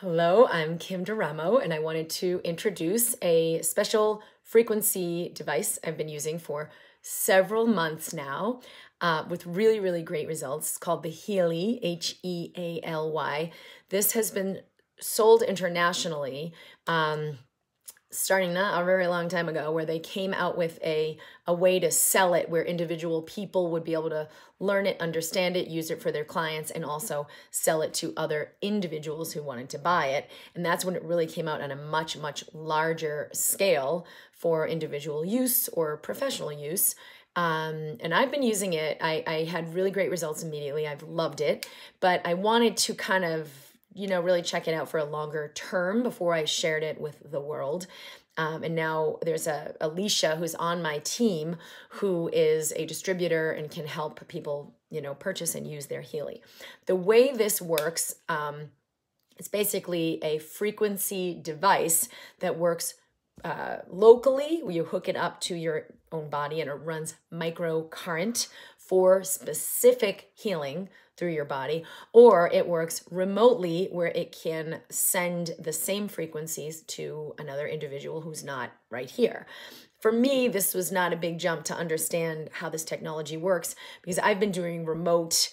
Hello, I'm Kim Duramo, and I wanted to introduce a special frequency device I've been using for several months now with really, really great results. It's called the Healy, Healy. This has been sold internationally. Starting not a very long time ago, where they came out with a way to sell it where individual people would be able to learn it, understand it, use it for their clients, and also sell it to other individuals who wanted to buy it. And that's when it really came out on a much, much larger scale for individual use or professional use. And I've been using it. I had really great results immediately. I've loved it, but I wanted to kind of really check it out for a longer term before I shared it with the world. And now there's Alicia who's on my team who is a distributor and can help people, purchase and use their Healy. The way this works, it's basically a frequency device that works locally. You hook it up to your own body and it runs microcurrent for specific healing through your body, or it works remotely where it can send the same frequencies to another individual who's not right here. For me, this was not a big jump to understand how this technology works because I've been doing remote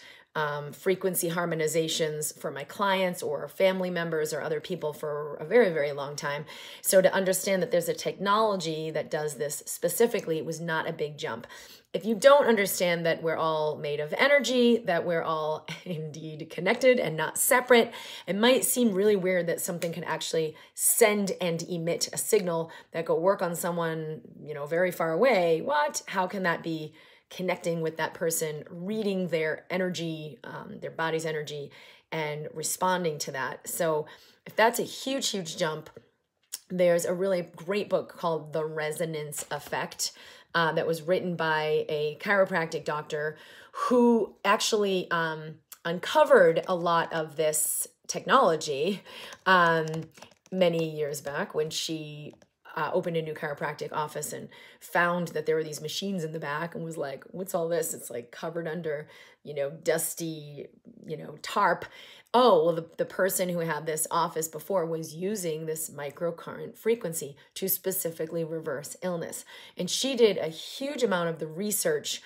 frequency harmonizations for my clients or family members or other people for a very, very long time. So to understand that there's a technology that does this specifically, it was not a big jump. If you don't understand that we're all made of energy, that we're all indeed connected and not separate, it might seem really weird that something can actually send and emit a signal that go work on someone, very far away. What? How can that be connecting with that person, reading their energy, their body's energy, and responding to that? So if that's a huge, huge jump, there's a really great book called The Resonance Effect that was written by a chiropractic doctor who actually uncovered a lot of this technology many years back when she opened a new chiropractic office and found that there were these machines in the back and was like, what's all this? It's like covered under, dusty, tarp. Oh, well, the person who had this office before was using this microcurrent frequency to specifically reverse illness. And she did a huge amount of the research.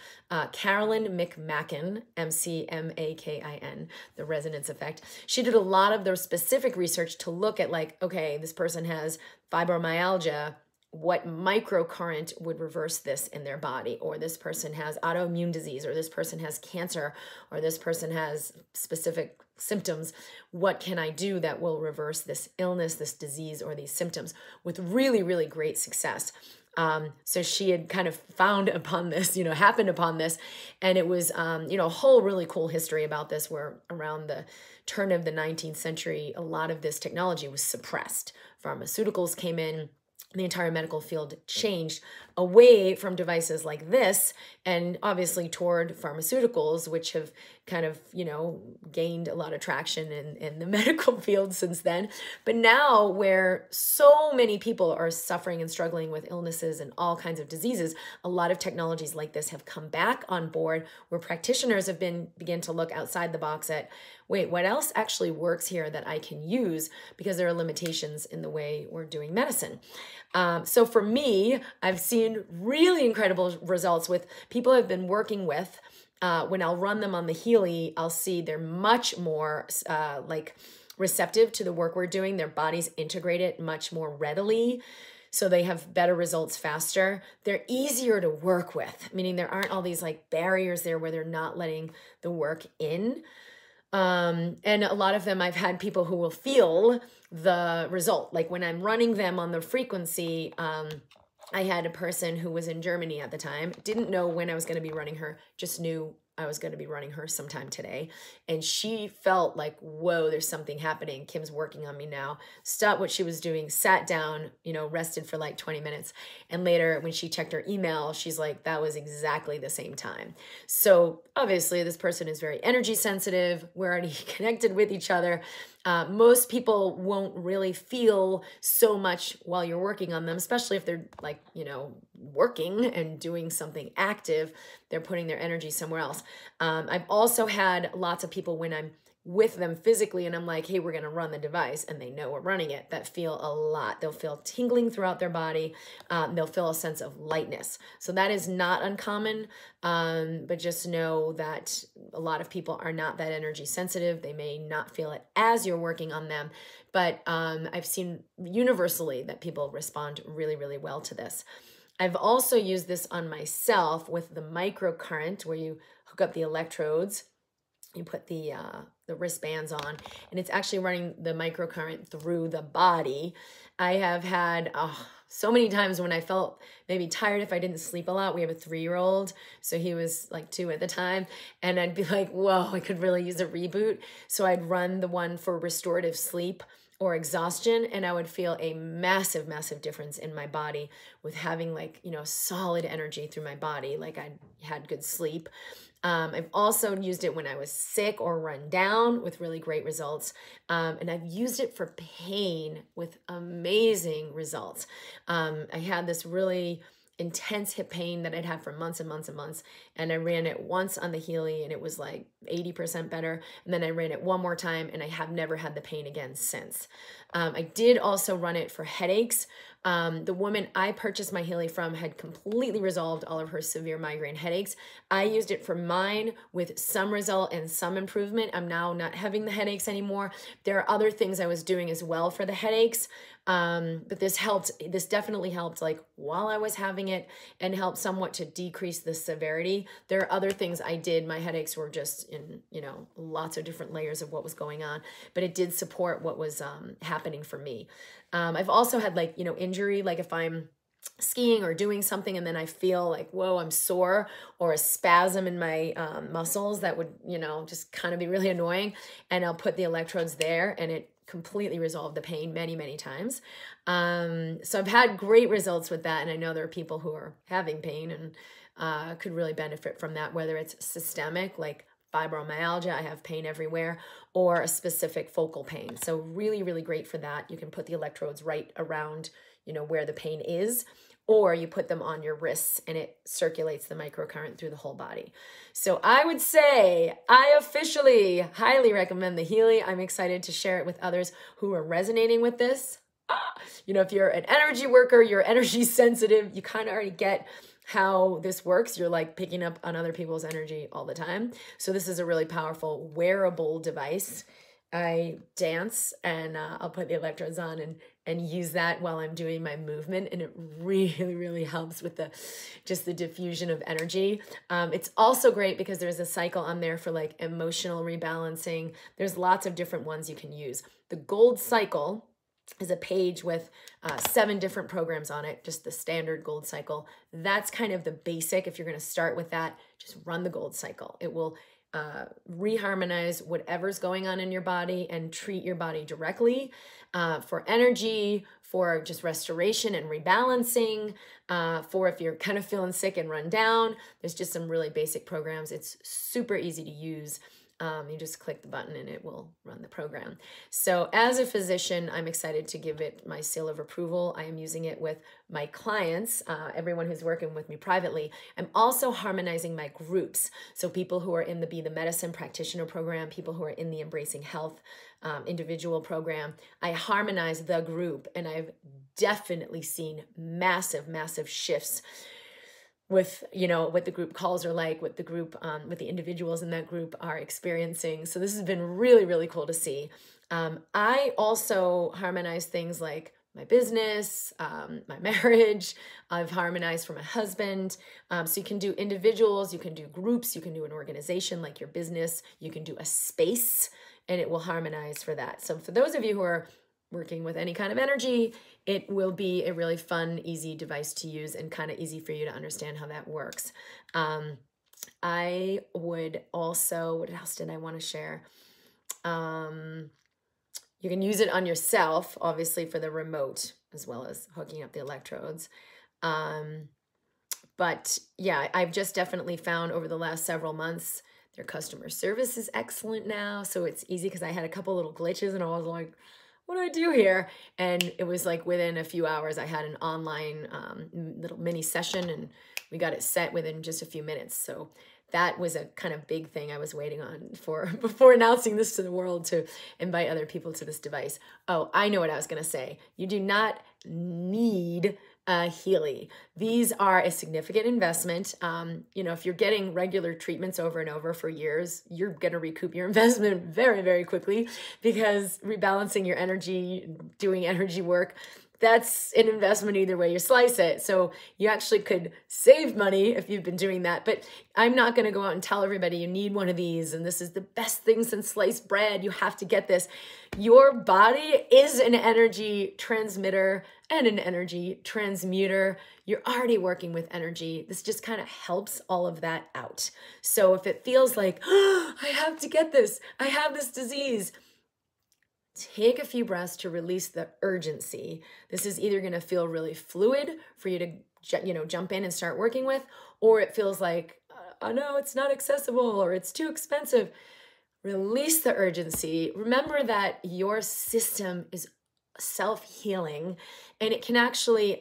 Carolyn McMakin, McMakin, The Resonance Effect. She did a lot of the specific research to look at okay, this person has fibromyalgia, what microcurrent would reverse this in their body, or this person has autoimmune disease, or this person has cancer, or this person has specific symptoms. What can I do that will reverse this illness, this disease, or these symptoms with really, really great success? So she had kind of found upon this, happened upon this, and it was, a whole really cool history about this where around the turn of the 19th century, a lot of this technology was suppressed. Pharmaceuticals came in. The entire medical field changed away from devices like this and obviously toward pharmaceuticals, which have kind of, gained a lot of traction in the medical field since then. But now where so many people are suffering and struggling with illnesses and all kinds of diseases, a lot of technologies like this have come back on board where practitioners have begin to look outside the box at, wait, what else actually works here that I can use because there are limitations in the way we're doing medicine. So for me, I've seen really incredible results with people I've been working with. When I'll run them on the Healy, I'll see they're much more receptive to the work we're doing. Their bodies integrate it much more readily. So they have better results faster. They're easier to work with, meaning there aren't all these barriers there where they're not letting the work in. And a lot of them, I've had people who will feel the result. Like when I'm running them on the frequency, I had a person who was in Germany at the time, didn't know when I was going to be running her, just knew I was going to be running her sometime today. And she felt like, whoa, there's something happening. Kim's working on me now. Stopped what she was doing, sat down, rested for 20 minutes. And later when she checked her email, she's like, that was exactly the same time. So obviously this person is very energy sensitive. We're already connected with each other. Most people won't really feel so much while you're working on them, especially if they're working and doing something active. They're putting their energy somewhere else. I've also had lots of people when I'm with them physically and I'm like, hey, we're going to run the device, and they know we're running it, that feel a lot. They'll feel tingling throughout their body. They'll feel a sense of lightness. So that is not uncommon, but just know that a lot of people are not that energy sensitive. They may not feel it as you're working on them, but I've seen universally that people respond really, really well to this. I've also used this on myself with the microcurrent, where you hook up the electrodes, you put the wristbands on, and it's actually running the microcurrent through the body. I have had so many times when I felt maybe tired if I didn't sleep a lot. We have a 3-year-old, so he was like 2 at the time, and I'd be like, whoa, I could really use a reboot. So I'd run the one for restorative sleep or exhaustion, and I would feel a massive, massive difference in my body with having like, solid energy through my body, like I had good sleep. I've also used it when I was sick or run down with really great results. And I've used it for pain with amazing results. I had this really intense hip pain that I'd had for months and months and months. And I ran it once on the Healy and it was like 80% better. And then I ran it one more time and I have never had the pain again since. I did also run it for headaches. The woman I purchased my Healy from had completely resolved all of her severe migraine headaches. I used it for mine with some result and some improvement. I'm now not having the headaches anymore. There are other things I was doing as well for the headaches. But this definitely helped like while I was having it and helped somewhat to decrease the severity. There are other things I did. My headaches were just in, lots of different layers of what was going on, but it did support what was happening for me. I've also had like, injury, like if I'm skiing or doing something and then I feel like, whoa, I'm sore, or a spasm in my muscles that would, just kind of be really annoying. And I'll put the electrodes there and it completely resolved the pain many, many times. So I've had great results with that. And I know there are people who are having pain and could really benefit from that, whether it's systemic, like fibromyalgia, I have pain everywhere, or a specific focal pain. So really, really great for that. You can put the electrodes right around, where the pain is, or you put them on your wrists and it circulates the microcurrent through the whole body. So I would say I officially highly recommend the Healy. I'm excited to share it with others who are resonating with this. If you're an energy worker, you're energy sensitive, you kind of already get how this works. You're like picking up on other people's energy all the time. So this is a really powerful wearable device. I dance and I'll put the electrodes on and use that while I'm doing my movement. And it really, really helps with just the diffusion of energy. It's also great because there's a cycle on there for like emotional rebalancing. There's lots of different ones you can use. The Gold Cycle is a page with 7 different programs on it, just the standard Gold Cycle. That's kind of the basic. If you're going to start with that, just run the Gold Cycle. It will reharmonize whatever's going on in your body and treat your body directly for energy, for just restoration and rebalancing, for if you're kind of feeling sick and run down. There's just some really basic programs. It's super easy to use. You just click the button and it will run the program. So as a physician, I'm excited to give it my seal of approval. I am using it with my clients, everyone who's working with me privately. I'm also harmonizing my groups. So people who are in the Be the Medicine Practitioner program, people who are in the Embracing Health individual program, I harmonize the group, and I've definitely seen massive, massive shifts with, what the group calls are like, what the group, what the individuals in that group are experiencing. So this has been really, really cool to see. I also harmonize things like my business, my marriage. I've harmonized for my husband. So you can do individuals, you can do groups, you can do an organization like your business, you can do a space, and it will harmonize for that. So for those of you who are working with any kind of energy, it will be a really fun, easy device to use and kind of easy for you to understand how that works. I would also, what else did I want to share? You can use it on yourself, obviously, for the remote, as well as hooking up the electrodes. But yeah, I've just definitely found over the last several months, their customer service is excellent now. So it's easy because I had a couple little glitches and I was like, what do I do here? And it was like within a few hours, I had an online little mini session and we got it set within just a few minutes. So that was a kind of big thing I was waiting on for before announcing this to the world, to invite other people to this device. Oh, I know what I was going to say. You do not need a Healy. These are a significant investment. If you're getting regular treatments over and over for years, you're going to recoup your investment very, very quickly, because rebalancing your energy, doing energy work, that's an investment either way you slice it. So you actually could save money if you've been doing that. But I'm not going to go out and tell everybody you need one of these and this is the best thing since sliced bread. You have to get this. Your body is an energy transmitter and an energy transmuter. You're already working with energy. This just kind of helps all of that out. So if it feels like, oh, I have to get this, I have this disease, take a few breaths to release the urgency. This is either going to feel really fluid for you to, jump in and start working with, or it feels like, oh no, it's not accessible or it's too expensive. Release the urgency. Remember that your system is self-healing and it can actually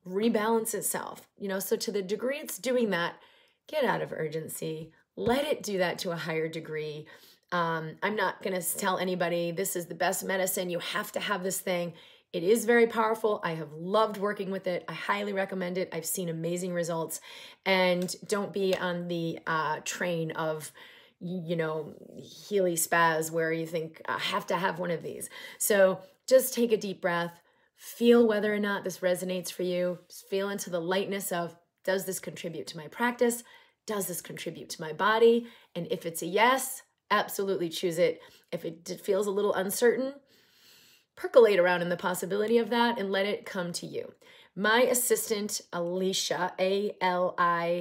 rebalance itself. So to the degree it's doing that, get out of urgency. Let it do that to a higher degree. I'm not going to tell anybody this is the best medicine. You have to have this thing. It is very powerful. I have loved working with it. I highly recommend it. I've seen amazing results. And don't be on the train of, Healy spaz where you think I have to have one of these. So just take a deep breath. Feel whether or not this resonates for you. Just feel into the lightness of, does this contribute to my practice? Does this contribute to my body? And if it's a yes, absolutely choose it. If it feels a little uncertain, percolate around in the possibility of that and let it come to you. My assistant, Alicia, Alisha,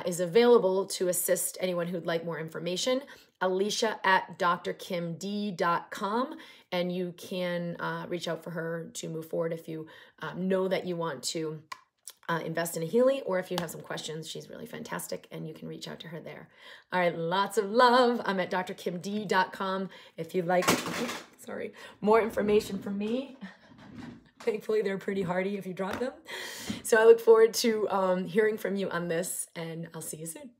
is available to assist anyone who'd like more information. Alicia at drkimd.com, and you can reach out for her to move forward if you know that you want to invest in a Healy, or if you have some questions. She's really fantastic and you can reach out to her there. All right, lots of love. I'm at drkimd.com if you'd like more information from me. Thankfully, they're pretty hardy if you drop them. So I look forward to hearing from you on this, and I'll see you soon.